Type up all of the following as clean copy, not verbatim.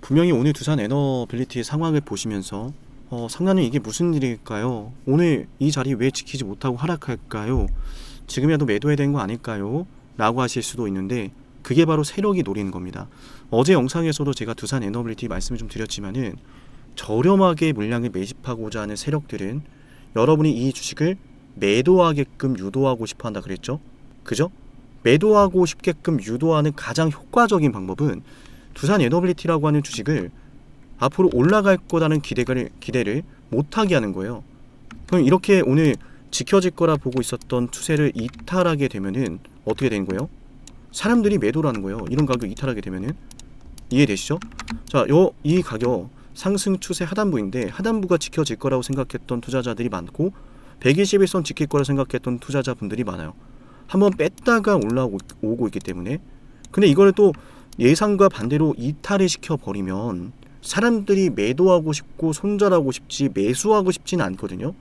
분명히 오늘 두산 에너빌리티의 상황을 보시면서 상나님 이게 무슨 일일까요? 오늘 이 자리 왜 지키지 못하고 하락할까요? 지금이라도 매도해야 되는 거 아닐까요? 라고 하실 수도 있는데 그게 바로 세력이 노리는 겁니다. 어제 영상에서도 제가 두산 에너빌리티 말씀을 좀 드렸지만은 저렴하게 물량을 매집하고자 하는 세력들은 여러분이 이 주식을 매도하게끔 유도하고 싶어 한다 그랬죠? 그죠? 매도하고 싶게끔 유도하는 가장 효과적인 방법은 두산 에너빌리티라고 하는 주식을 앞으로 올라갈 거라는 기대를 못하게 하는 거예요. 그럼 이렇게 오늘 지켜질 거라 보고 있었던 추세를 이탈하게 되면은 어떻게 되는 거예요? 사람들이 매도라는 거예요. 이런 가격 이탈하게 되면은. 이해되시죠? 자, 이 가격 상승 추세 하단부인데 하단부가 지켜질 거라고 생각했던 투자자들이 많고 121선 지킬 거라 생각했던 투자자분들이 많아요. 한번 뺐다가 올라오고 있기 때문에. 근데 이거를 또 예상과 반대로 이탈을 시켜버리면 사람들이 매도하고 싶고 손절하고 싶지 매수하고 싶지는 않거든요.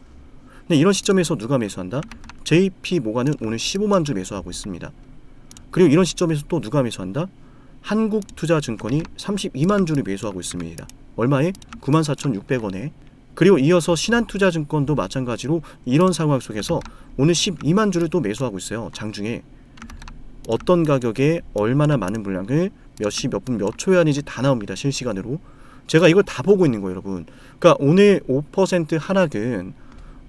근데 이런 시점에서 누가 매수한다? JP모간은 오늘 15만 주 매수하고 있습니다. 그리고 이런 시점에서 또 누가 매수한다? 한국투자증권이 32만 주를 매수하고 있습니다. 얼마에? 94,600원에. 그리고 이어서 신한투자증권도 마찬가지로 이런 상황 속에서 오늘 12만 주를 또 매수하고 있어요. 장중에. 어떤 가격에 얼마나 많은 물량을 몇 시 몇 분 몇 초에 하는지 다 나옵니다. 실시간으로. 제가 이걸 다 보고 있는 거예요, 여러분. 그러니까 오늘 5% 하락은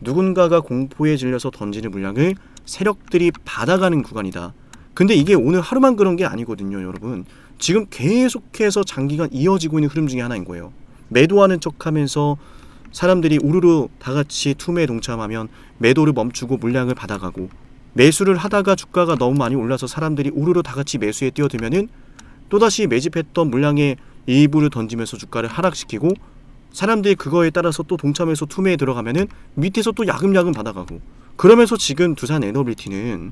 누군가가 공포에 질려서 던지는 물량을 세력들이 받아가는 구간이다. 근데 이게 오늘 하루만 그런 게 아니거든요, 여러분. 지금 계속해서 장기간 이어지고 있는 흐름 중에 하나인 거예요. 매도하는 척하면서 사람들이 우르르 다 같이 투매에 동참하면 매도를 멈추고 물량을 받아가고, 매수를 하다가 주가가 너무 많이 올라서 사람들이 우르르 다 같이 매수에 뛰어들면은 또다시 매집했던 물량의 일부를 던지면서 주가를 하락시키고, 사람들이 그거에 따라서 또 동참해서 투매에 들어가면은 밑에서 또 야금야금 받아가고. 그러면서 지금 두산 에너빌리티는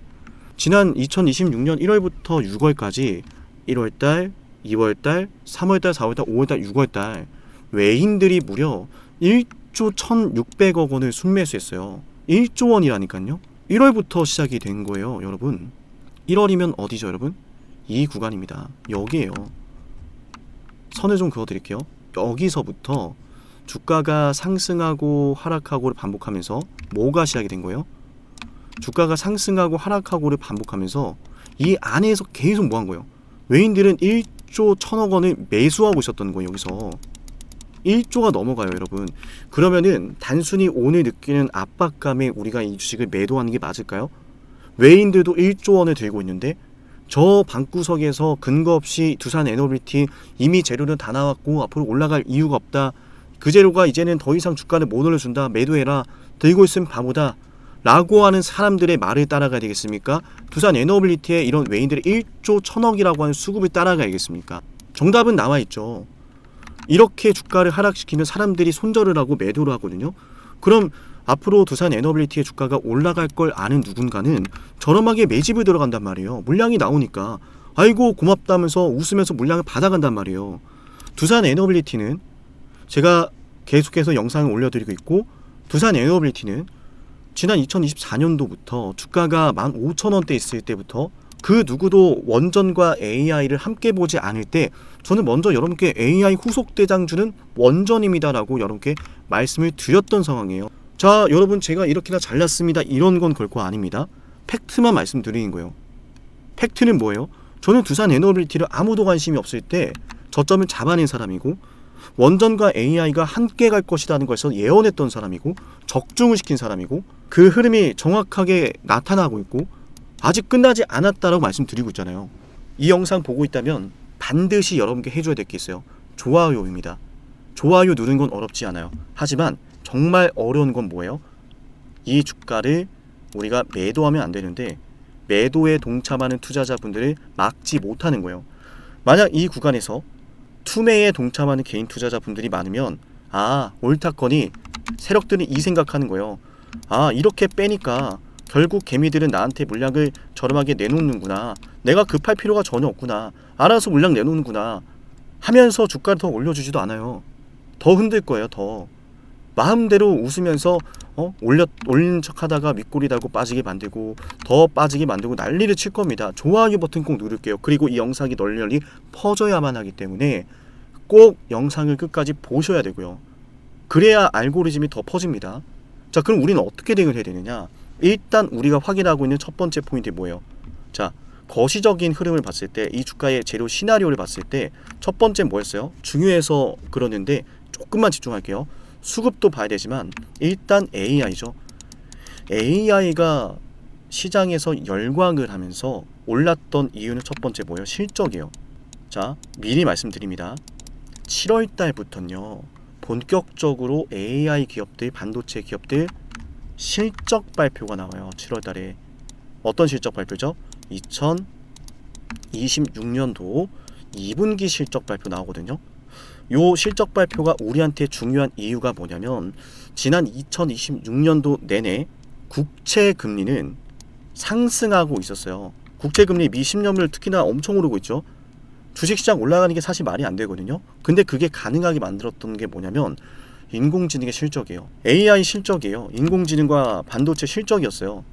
지난 2026년 1월부터 6월까지 1월달, 2월달, 3월달, 4월달, 5월달, 6월달 외인들이 무려 1조 1,600억 원을 순매수했어요. 1조 원이라니까요. 1월부터 시작이 된 거예요, 여러분. 1월이면 어디죠, 여러분? 이 구간입니다. 여기에요. 선을 좀 그어드릴게요. 여기서부터 주가가 상승하고 하락하고를 반복하면서 뭐가 시작이 된 거예요? 주가가 상승하고 하락하고를 반복하면서 이 안에서 계속 뭐 한 거예요? 외인들은 1조 1,000억 원을 매수하고 있었던 거예요. 여기서 1조가 넘어가요, 여러분. 그러면은 단순히 오늘 느끼는 압박감에 우리가 이 주식을 매도하는 게 맞을까요? 외인들도 1조 원을 들고 있는데 저 방구석에서 근거 없이 두산 에너빌리티 이미 재료는 다 나왔고 앞으로 올라갈 이유가 없다. 그 재료가 이제는 더 이상 주가를 못 올려준다. 매도해라. 들고 있으면 바보다. 라고 하는 사람들의 말을 따라가야 되겠습니까? 두산 에너빌리티의 이런 외인들의 1조 1,000억이라고 하는 수급을 따라가야겠습니까? 정답은 나와 있죠. 이렇게 주가를 하락시키면 사람들이 손절을 하고 매도를 하거든요. 그럼 앞으로 두산 에너빌리티의 주가가 올라갈 걸 아는 누군가는 저렴하게 매집을 들어간단 말이에요. 물량이 나오니까 아이고 고맙다면서 웃으면서 물량을 받아간단 말이에요. 두산 에너빌리티는 제가 계속해서 영상을 올려드리고 있고, 두산 에너빌리티는 지난 2024년도부터 주가가 15,000원대 있을 때부터 그 누구도 원전과 AI를 함께 보지 않을 때 저는 먼저 여러분께 AI 후속 대장주는 원전입니다라고 여러분께 말씀을 드렸던 상황이에요. 자, 여러분 제가 이렇게나 잘났습니다 이런 건 결코 아닙니다. 팩트만 말씀드리는 거예요. 팩트는 뭐예요? 저는 두산 에너빌리티를 아무도 관심이 없을 때 저점을 잡아낸 사람이고, 원전과 AI가 함께 갈 것이라는 것을 예언했던 사람이고, 적중을 시킨 사람이고, 그 흐름이 정확하게 나타나고 있고 아직 끝나지 않았다라고 말씀드리고 있잖아요. 이 영상 보고 있다면 반드시 여러분께 해줘야 될 게 있어요. 좋아요입니다. 좋아요 누르는 건 어렵지 않아요. 하지만 정말 어려운 건 뭐예요? 이 주가를 우리가 매도하면 안 되는데 매도에 동참하는 투자자분들을 막지 못하는 거예요. 만약 이 구간에서 투매에 동참하는 개인 투자자분들이 많으면 옳다커니 세력들은 이 생각하는 거예요. 이렇게 빼니까 결국 개미들은 나한테 물량을 저렴하게 내놓는구나. 내가 급할 필요가 전혀 없구나. 알아서 물량 내놓는구나. 하면서 주가를 더 올려주지도 않아요. 더 흔들 거예요. 더 마음대로 웃으면서 올린 척 하다가 윗골이 달고 빠지게 만들고 더 빠지게 만들고 난리를 칠 겁니다. 좋아요 버튼 꼭 누를게요. 그리고 이 영상이 널리 퍼져야만 하기 때문에 꼭 영상을 끝까지 보셔야 되고요. 그래야 알고리즘이 더 퍼집니다. 자, 그럼 우리는 어떻게 대응을 해야 되느냐? 일단 우리가 확인하고 있는 첫 번째 포인트 뭐예요? 자, 거시적인 흐름을 봤을 때, 이 주가의 재료 시나리오를 봤을 때 첫 번째 뭐였어요? 중요해서 그러는데 조금만 집중할게요. 수급도 봐야 되지만 일단 AI죠. AI가 시장에서 열광을 하면서 올랐던 이유는 첫 번째 뭐예요? 실적이에요. 자, 미리 말씀드립니다. 7월 달부터는요, 본격적으로 AI 기업들, 반도체 기업들 실적 발표가 나와요. 7월 달에. 어떤 실적 발표죠? 2026년도 2분기 실적 발표 나오거든요. 요 실적 발표가 우리한테 중요한 이유가 뭐냐면, 지난 2026년도 내내 국채 금리는 상승하고 있었어요. 국채 금리 미 10년물 특히나 엄청 오르고 있죠. 주식시장 올라가는 게 사실 말이 안 되거든요. 근데 그게 가능하게 만들었던 게 뭐냐면 인공지능의 실적이에요. AI 실적이에요. 인공지능과 반도체 실적이었어요.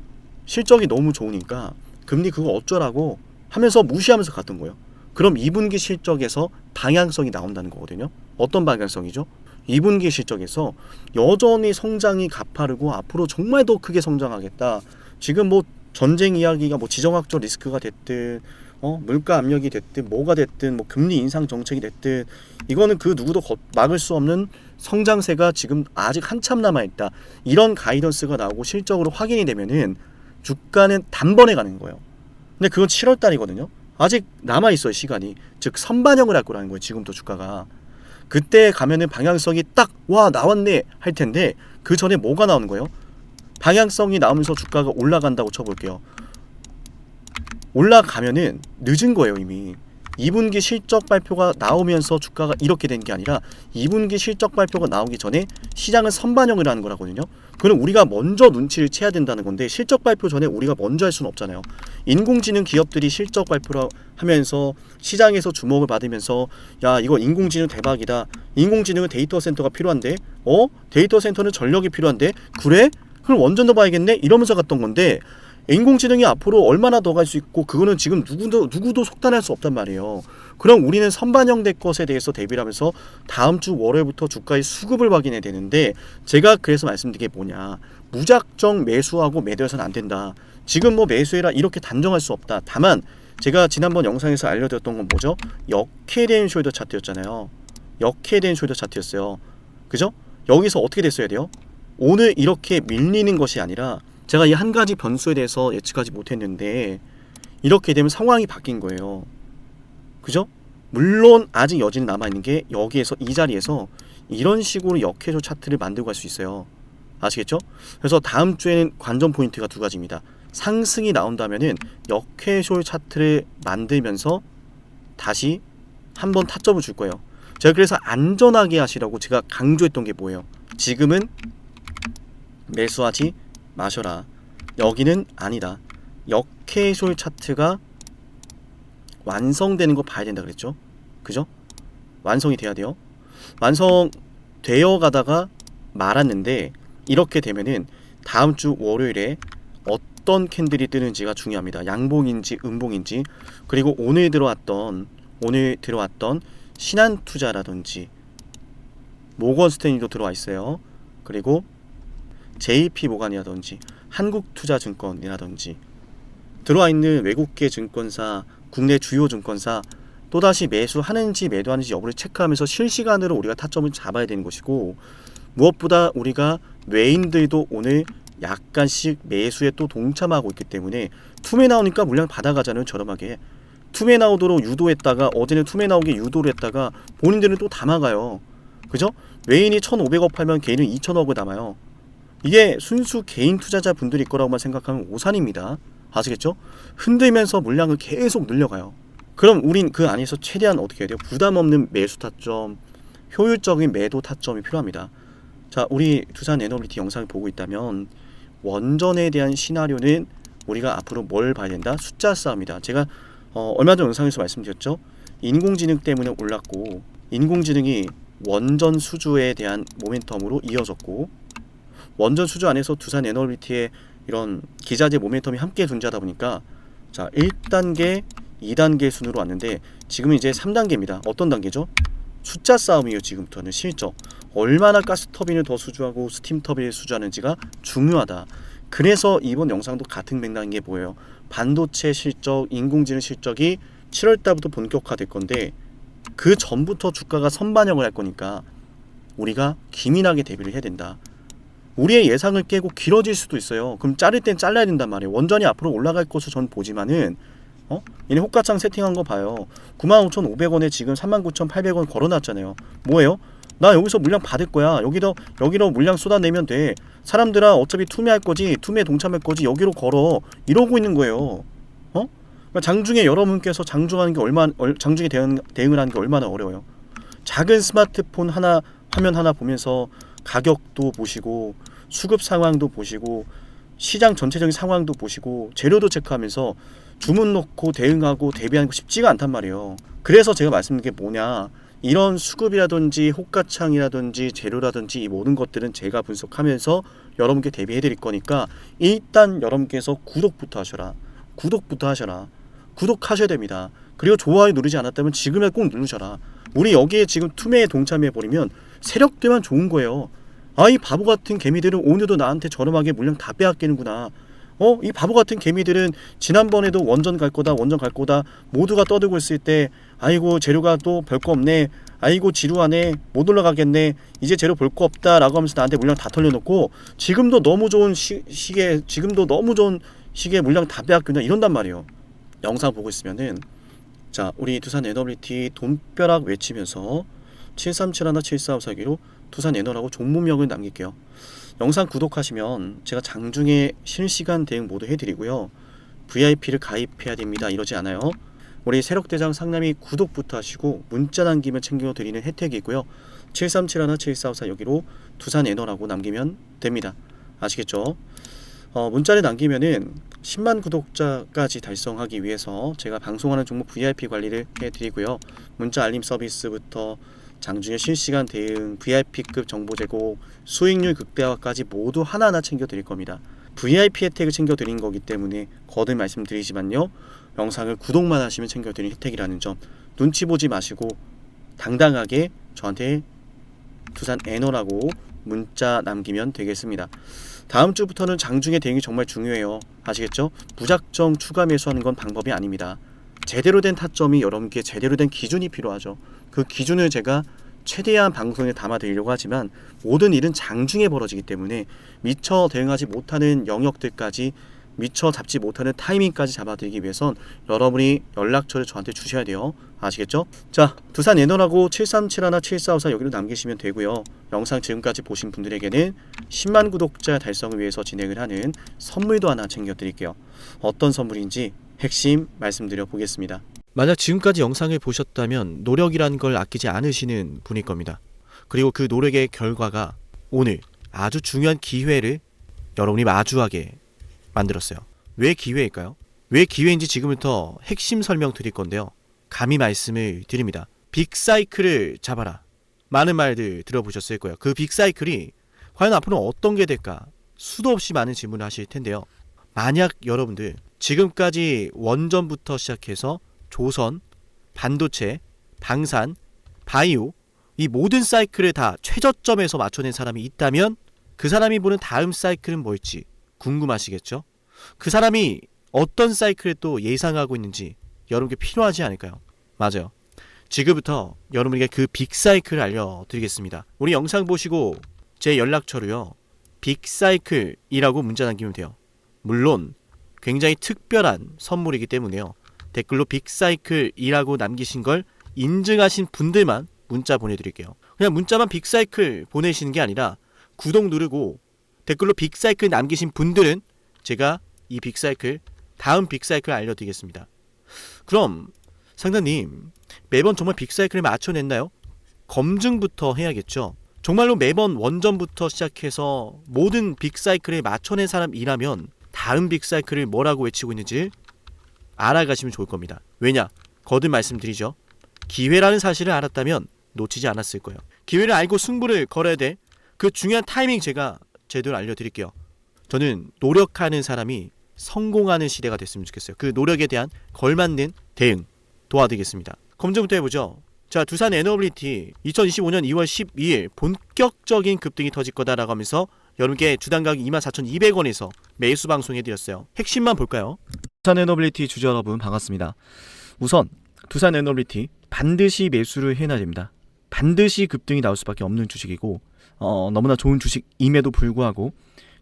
실적이 너무 좋으니까 금리 그거 어쩌라고 하면서 무시하면서 갔던 거예요. 그럼 2분기 실적에서 방향성이 나온다는 거거든요. 어떤 방향성이죠? 2분기 실적에서 여전히 성장이 가파르고 앞으로 정말 더 크게 성장하겠다. 지금 뭐 전쟁 이야기가 뭐 지정학적 리스크가 됐든 물가 압력이 됐든 뭐가 됐든 뭐 금리 인상 정책이 됐든 이거는 그 누구도 막을 수 없는 성장세가 지금 아직 한참 남아있다. 이런 가이던스가 나오고 실적으로 확인이 되면은 주가는 단번에 가는 거예요. 근데 그건 7월 달이거든요. 아직 남아있어요, 시간이. 즉 선반영을 할 거라는 거예요, 지금도 주가가. 그때 가면은 방향성이 딱 와 나왔네 할 텐데 그 전에 뭐가 나오는 거예요? 방향성이 나오면서 주가가 올라간다고 쳐볼게요. 올라가면은 늦은 거예요, 이미. 2분기 실적 발표가 나오면서 주가가 이렇게 된 게 아니라 2분기 실적 발표가 나오기 전에 시장은 선반영을 하는 거라거든요. 그럼 우리가 먼저 눈치를 채야 된다는 건데 실적 발표 전에 우리가 먼저 할 수는 없잖아요. 인공지능 기업들이 실적 발표를 하면서 시장에서 주목을 받으면서 야 이거 인공지능 대박이다. 인공지능은 데이터 센터가 필요한데 데이터 센터는 전력이 필요한데 그래? 그럼 원전 더 봐야겠네? 이러면서 갔던 건데 인공지능이 앞으로 얼마나 더 갈 수 있고 그거는 지금 누구도 속단할 수 없단 말이에요. 그럼 우리는 선반영될 것에 대해서 대비를 하면서 다음 주 월요일부터 주가의 수급을 확인해야 되는데 제가 그래서 말씀드린 게 뭐냐, 무작정 매수하고 매도해서는 안 된다. 지금 뭐 매수해라 이렇게 단정할 수 없다. 다만 제가 지난번 영상에서 알려드렸던 건 뭐죠? 역회된 숄더 차트였잖아요. 역회된 숄더 차트였어요. 그죠? 여기서 어떻게 됐어야 돼요? 오늘 이렇게 밀리는 것이 아니라 제가 이 한 가지 변수에 대해서 예측하지 못했는데 이렇게 되면 상황이 바뀐 거예요. 그죠? 물론 아직 여지는 남아있는 게 여기에서 이 자리에서 이런 식으로 역회조 차트를 만들고 갈 수 있어요. 아시겠죠? 그래서 다음 주에는 관전 포인트가 두 가지입니다. 상승이 나온다면은 역회조 차트를 만들면서 다시 한번 타점을 줄 거예요. 제가 그래서 안전하게 하시라고 제가 강조했던 게 뭐예요? 지금은 매수하지 마셔라. 여기는 아니다. 역회쇼 차트가 완성되는 거 봐야 된다 그랬죠. 그죠? 완성이 돼야 돼요. 완성되어 가다가 말았는데 이렇게 되면은 다음 주 월요일에 어떤 캔들이 뜨는지가 중요합니다. 양봉인지 음봉인지, 그리고 오늘 들어왔던 신한투자라든지 모건스탠리도 들어와 있어요. 그리고 JP모간이라든지 한국투자증권이라든지 들어와 있는 외국계 증권사, 국내 주요 증권사 또다시 매수하는지 매도하는지 여부를 체크하면서 실시간으로 우리가 타점을 잡아야 되는 것이고, 무엇보다 우리가 외인들도 오늘 약간씩 매수에 또 동참하고 있기 때문에 투매 나오니까 물량 받아가잖아요. 저렴하게 투매 나오도록 유도했다가 어제는 투매 나오게 유도를 했다가 본인들은 또 담아가요. 그죠? 외인이 1,500억 팔면 개인은 2,000억을 담아요. 이게 순수 개인 투자자 분들일 거라고만 생각하면 오산입니다. 아시겠죠? 흔들면서 물량을 계속 늘려가요. 그럼 우린 그 안에서 최대한 어떻게 해야 돼요? 부담 없는 매수 타점, 효율적인 매도 타점이 필요합니다. 자, 우리 두산 에너빌리티 영상을 보고 있다면 원전에 대한 시나리오는 우리가 앞으로 뭘 봐야 된다? 숫자 싸움이다. 제가 얼마 전 영상에서 말씀드렸죠. 인공지능 때문에 올랐고 인공지능이 원전 수주에 대한 모멘텀으로 이어졌고 원전 수주 안에서 두산 에너빌리티의 이런 기자재 모멘텀이 함께 존재하다 보니까 자 1단계, 2단계 순으로 왔는데 지금은 이제 3단계입니다. 어떤 단계죠? 숫자 싸움이에요. 지금부터는 실적. 얼마나 가스터빈을 더 수주하고 스팀 터빈을 수주하는지가 중요하다. 그래서 이번 영상도 같은 맥락인 게 뭐예요? 반도체 실적, 인공지능 실적이 7월 달부터 본격화될 건데 그 전부터 주가가 선반영을 할 거니까 우리가 기민하게 대비를 해야 된다. 우리의 예상을 깨고 길어질 수도 있어요. 그럼 자를 땐 잘라야 된단 말이에요. 원전이 앞으로 올라갈 것으로 전 보지만은 얘네 호가창 세팅한 거 봐요. 95,500원에 지금 39,800원 걸어놨잖아요. 뭐예요? 나 여기서 물량 받을 거야. 여기로 물량 쏟아내면 돼. 사람들아 어차피 투매할 거지, 투매 동참할 거지, 여기로 걸어. 이러고 있는 거예요. 그러니까 장중에 여러분께서 장중에 대응을 하는 게 얼마나 어려워요. 작은 스마트폰 하나, 화면 하나 보면서 가격도 보시고 수급 상황도 보시고 시장 전체적인 상황도 보시고 재료도 체크하면서 주문 놓고 대응하고 대비하는 거 쉽지가 않단 말이에요. 그래서 제가 말씀드린 게 뭐냐, 이런 수급이라든지 호가창이라든지 재료라든지 이 모든 것들은 제가 분석하면서 여러분께 대비해 드릴 거니까 일단 여러분께서 구독부터 하셔라. 구독하셔야 됩니다. 그리고 좋아요 누르지 않았다면 지금에 꼭 누르셔라. 우리 여기에 지금 투매에 동참해 버리면 세력들만 좋은 거예요. 아, 이 바보 같은 개미들은 오늘도 나한테 저렴하게 물량 다 빼앗기는구나. 이 바보 같은 개미들은 지난번에도 원전 갈 거다 모두가 떠들고 있을 때 아이고 재료가 또 별거 없네, 아이고 지루하네, 못 올라가겠네, 이제 재료 볼 거 없다 라고 하면서 나한테 물량 다 털려놓고 지금도 너무 좋은 시기에 물량 다 빼앗기냐 이런단 말이에요. 영상 보고 있으면은 자, 우리 두산 에너빌리티 돈벼락 외치면서 7371 7454기로 두산 에너라고 종목명을 남길게요. 영상 구독하시면 제가 장중에 실시간 대응 모두 해드리고요. VIP를 가입해야 됩니다. 이러지 않아요. 우리 세력대장 상남이 구독부터 하시고 문자 남기면 챙겨드리는 혜택이고요. 7371 7454 여기로 두산 에너라고 남기면 됩니다. 아시겠죠? 문자를 남기면은 10만 구독자까지 달성하기 위해서 제가 방송하는 종목 VIP 관리를 해드리고요. 문자 알림 서비스부터 장중에 실시간 대응, VIP급 정보 제공, 수익률 극대화까지 모두 하나하나 챙겨드릴 겁니다. VIP 혜택을 챙겨드린 거기 때문에 거듭 말씀드리지만요. 영상을 구독만 하시면 챙겨드린 혜택이라는 점 눈치 보지 마시고 당당하게 저한테 두산 에너라고 문자 남기면 되겠습니다. 다음 주부터는 장중에 대응이 정말 중요해요. 아시겠죠? 무작정 추가 매수하는 건 방법이 아닙니다. 제대로 된 타점이 여러분께 제대로 된 기준이 필요하죠. 그 기준을 제가 최대한 방송에 담아드리려고 하지만 모든 일은 장중에 벌어지기 때문에 미처 대응하지 못하는 영역들까지 미처 잡지 못하는 타이밍까지 잡아드리기 위해선 여러분이 연락처를 저한테 주셔야 돼요. 아시겠죠? 자, 두산 에너라고 7371 7454 여기로 남기시면 되고요. 영상 지금까지 보신 분들에게는 10만 구독자 달성을 위해서 진행을 하는 선물도 하나 챙겨드릴게요. 어떤 선물인지 핵심 말씀드려 보겠습니다. 만약 지금까지 영상을 보셨다면 노력이라는 걸 아끼지 않으시는 분일 겁니다. 그리고 그 노력의 결과가 오늘 아주 중요한 기회를 여러분이 마주하게 만들었어요. 왜 기회일까요? 왜 기회인지 지금부터 핵심 설명 드릴 건데요. 감히 말씀을 드립니다. 빅사이클을 잡아라. 많은 말들 들어보셨을 거예요. 그 빅사이클이 과연 앞으로 어떤 게 될까? 수도 없이 많은 질문을 하실 텐데요. 만약 여러분들 지금까지 원전부터 시작해서 조선, 반도체, 방산, 바이오 이 모든 사이클을 다 최저점에서 맞춰낸 사람이 있다면 그 사람이 보는 다음 사이클은 뭘지 궁금하시겠죠? 그 사람이 어떤 사이클을 또 예상하고 있는지 여러분께 필요하지 않을까요? 맞아요. 지금부터 여러분에게 그 빅사이클을 알려드리겠습니다. 우리 영상 보시고 제 연락처로요. 빅사이클이라고 문자 남기면 돼요. 물론 굉장히 특별한 선물이기 때문에요. 댓글로 빅사이클이라고 남기신 걸 인증하신 분들만 문자 보내드릴게요. 그냥 문자만 빅사이클 보내시는 게 아니라 구독 누르고 댓글로 빅사이클 남기신 분들은 제가 이 빅사이클 다음 빅사이클 알려드리겠습니다. 그럼 상담님 매번 정말 빅사이클에 맞춰냈나요? 검증부터 해야겠죠. 정말로 매번 원전부터 시작해서 모든 빅사이클에 맞춰낸 사람이라면 다음 빅사이클을 뭐라고 외치고 있는지 알아가시면 좋을 겁니다. 왜냐? 거듭 말씀드리죠. 기회라는 사실을 알았다면 놓치지 않았을 거예요. 기회를 알고 승부를 걸어야 돼. 그 중요한 타이밍 제가 제대로 알려드릴게요. 저는 노력하는 사람이 성공하는 시대가 됐으면 좋겠어요. 그 노력에 대한 걸맞는 대응 도와드리겠습니다. 검증부터 해보죠. 자, 두산 에너빌리티 2025년 2월 12일 본격적인 급등이 터질 거다라고 하면서 여러분께 주당 가격 24,200원에서 매수 방송해드렸어요. 핵심만 볼까요? 두산 에너빌리티 주주 여러분 반갑습니다. 우선 두산 에너빌리티 반드시 매수를 해놔야 됩니다. 반드시 급등이 나올 수밖에 없는 주식이고 너무나 좋은 주식임에도 불구하고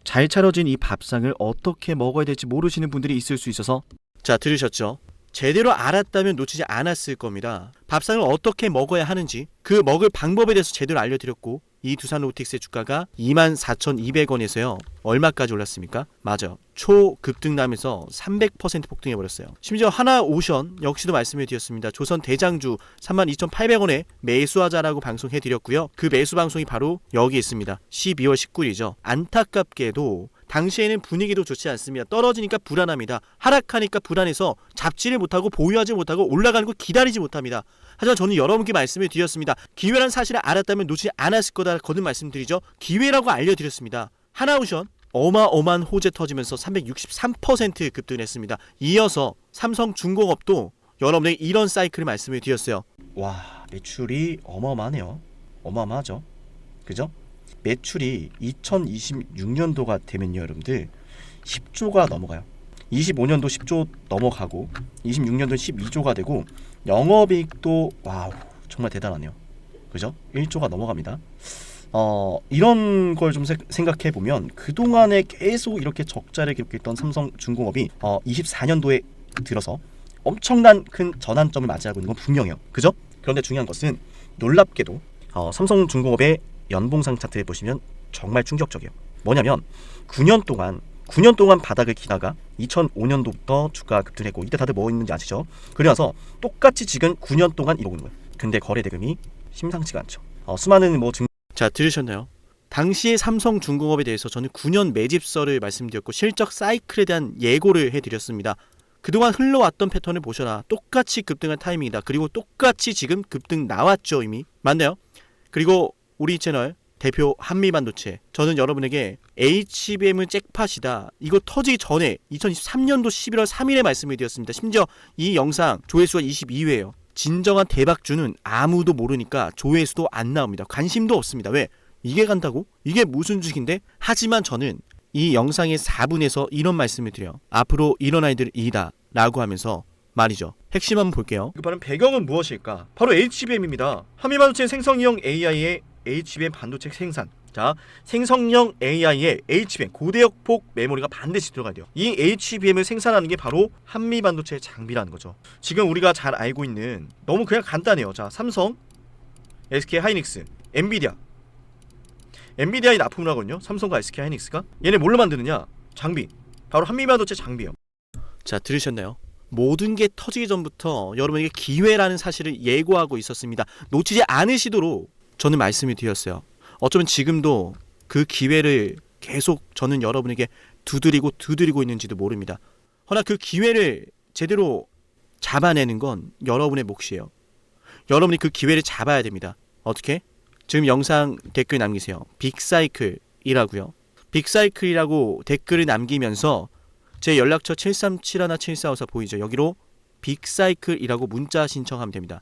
잘 차려진 이 밥상을 어떻게 먹어야 될지 모르시는 분들이 있을 수 있어서 자, 들으셨죠? 제대로 알았다면 놓치지 않았을 겁니다. 밥상을 어떻게 먹어야 하는지 그 먹을 방법에 대해서 제대로 알려드렸고 이 두산로보틱스의 주가가 24,200원에서요 얼마까지 올랐습니까? 맞아, 초급등 나면서 300% 폭등해버렸어요. 심지어 하나오션 역시도 말씀해드렸습니다. 조선 대장주 32,800원에 매수하자라고 방송해드렸고요. 그 매수 방송이 바로 여기 있습니다. 12월 19일이죠. 안타깝게도 당시에는 분위기도 좋지 않습니다. 떨어지니까 불안합니다. 하락하니까 불안해서 잡지를 못하고 보유하지 못하고 올라가는 거 기다리지 못합니다. 하지만 저는 여러분께 말씀을 드렸습니다. 기회라는 사실을 알았다면 놓치지 않았을 거다 거듭 말씀드리죠. 기회라고 알려드렸습니다. 하나오션 어마어마한 호재 터지면서 363% 급등했습니다. 이어서 삼성중공업도 여러분에게 이런 사이클을 말씀을 드렸어요. 와, 매출이 어마어마하네요. 어마어마하죠. 그죠? 매출이 2026년도가 되면요 여러분들 10조가 넘어가요. 25년도 10조 넘어가고 26년도 12조가 되고 영업이익도 와우 정말 대단하네요. 그죠? 1조가 넘어갑니다. 이런 걸 좀 생각해 보면 그동안에 계속 이렇게 적자를 기록했던 삼성중공업이 24년도에 들어서 엄청난 큰 전환점을 맞이하고 있는 건 분명해요. 그죠? 그런데 중요한 것은 놀랍게도 삼성중공업의 연봉상 차트에 보시면 정말 충격적이에요. 뭐냐면 9년 동안 바닥을 기다가 2005년도부터 주가 급등했고 이때 다들 뭐 있는지 아시죠? 그래서 똑같이 지금 9년 동안 이러고 있는 거예요. 근데 거래 대금이 심상치가 않죠. 수많은 자, 들으셨나요? 당시의 삼성중공업에 대해서 저는 9년 매집설을 말씀드렸고 실적 사이클에 대한 예고를 해드렸습니다. 그동안 흘러왔던 패턴을 보셔라. 똑같이 급등한 타이밍이다. 그리고 똑같이 지금 급등 나왔죠 이미. 맞나요? 그리고 우리 채널 대표 한미반도체 저는 여러분에게 HBM은 잭팟이다. 이거 터지기 전에 2023년도 11월 3일에 말씀을 드렸습니다. 심지어 이 영상 조회수가 22회예요. 진정한 대박주는 아무도 모르니까 조회수도 안 나옵니다. 관심도 없습니다. 왜? 이게 간다고? 이게 무슨 주식인데? 하지만 저는 이 영상의 4분에서 이런 말씀을 드려요. 앞으로 이런 아이들 이다 라고 하면서 말이죠. 핵심 한번 볼게요. 그 바로 배경은 무엇일까? 바로 HBM입니다. 한미반도체 생성형 AI의 HBM 반도체 생산. 자, 생성형 AI의 HBM 고대역폭 메모리가 반드시 들어가야 돼요. 이 HBM을 생산하는 게 바로 한미반도체 장비라는 거죠. 지금 우리가 잘 알고 있는 너무 그냥 간단해요. 자, 삼성, SK하이닉스, 엔비디아의 납품을 하거든요. 삼성과 SK하이닉스가. 얘네 뭘로 만드느냐? 장비. 바로 한미반도체 장비예요. 자, 들으셨나요? 모든 게 터지기 전부터 여러분에게 기회라는 사실을 예고하고 있었습니다. 놓치지 않으시도록 저는 말씀을 드렸어요. 어쩌면 지금도 그 기회를 계속 저는 여러분에게 두드리고 있는지도 모릅니다. 허나 그 기회를 제대로 잡아내는 건 여러분의 몫이에요. 여러분이 그 기회를 잡아야 됩니다. 어떻게? 지금 영상 댓글 남기세요. 빅사이클이라고요. 빅사이클이라고 댓글을 남기면서 제 연락처 737-7454 보이죠? 여기로 빅사이클이라고 문자 신청하면 됩니다.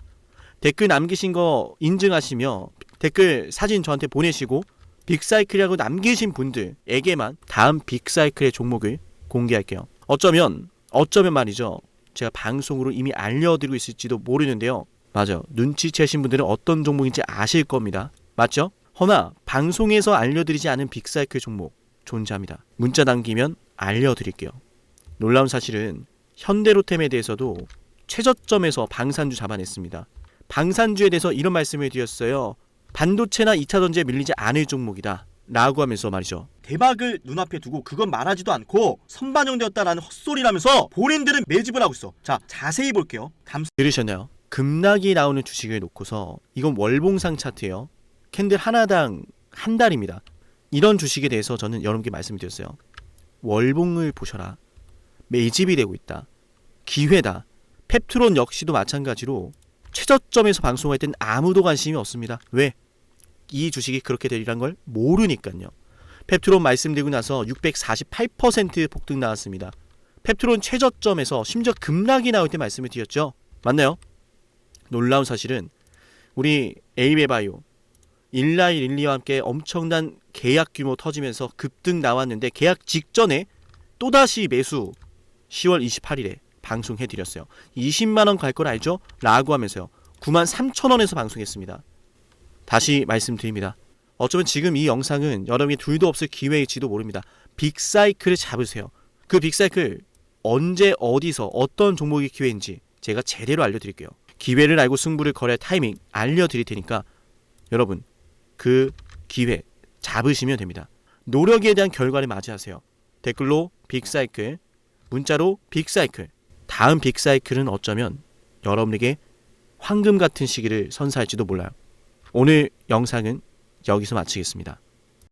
댓글 남기신 거 인증하시며 댓글 사진 저한테 보내시고 빅사이클이라고 남기신 분들에게만 다음 빅사이클의 종목을 공개할게요. 어쩌면 말이죠. 제가 방송으로 이미 알려드리고 있을지도 모르는데요. 맞아요. 눈치채신 분들은 어떤 종목인지 아실 겁니다. 맞죠? 허나 방송에서 알려드리지 않은 빅사이클 종목 존재합니다. 문자 남기면 알려드릴게요. 놀라운 사실은 현대로템에 대해서도 최저점에서 방산주 잡아냈습니다. 방산주에 대해서 이런 말씀을 드렸어요. 반도체나 2차전지에 밀리지 않을 종목이다 라고 하면서 말이죠. 대박을 눈앞에 두고 그건 말하지도 않고 선반영되었다라는 헛소리라면서 본인들은 매집을 하고 있어. 자, 자세히 볼게요. 들으셨나요? 급락이 나오는 주식을 놓고서 이건 월봉상 차트예요. 캔들 하나당 한 달입니다. 이런 주식에 대해서 저는 여러분께 말씀드렸어요. 월봉을 보셔라. 매집이 되고 있다. 기회다. 펩트론 역시도 마찬가지로 최저점에서 방송할 땐 아무도 관심이 없습니다. 왜? 이 주식이 그렇게 되리란 걸 모르니까요. 펩트론 말씀드리고 나서 648% 폭등 나왔습니다. 펩트론 최저점에서 심지어 급락이 나올 때 말씀을 드렸죠. 맞나요? 놀라운 사실은 우리 에이베바이오 일라이 릴리와 함께 엄청난 계약 규모 터지면서 급등 나왔는데 계약 직전에 또다시 매수 10월 28일에 방송해드렸어요. 20만원 갈 걸 알죠? 라고 하면서요. 93,000원에서 방송했습니다. 다시 말씀드립니다. 어쩌면 지금 이 영상은 여러분이 둘도 없을 기회일지도 모릅니다. 빅사이클을 잡으세요. 그 빅사이클 언제 어디서 어떤 종목이 기회인지 제가 제대로 알려드릴게요. 기회를 알고 승부를 걸을 타이밍 알려드릴 테니까 여러분 그 기회 잡으시면 됩니다. 노력에 대한 결과를 맞이하세요. 댓글로 빅사이클, 문자로 빅사이클. 다음 빅사이클은 어쩌면 여러분에게 황금 같은 시기를 선사할지도 몰라요. 오늘 영상은 여기서 마치겠습니다.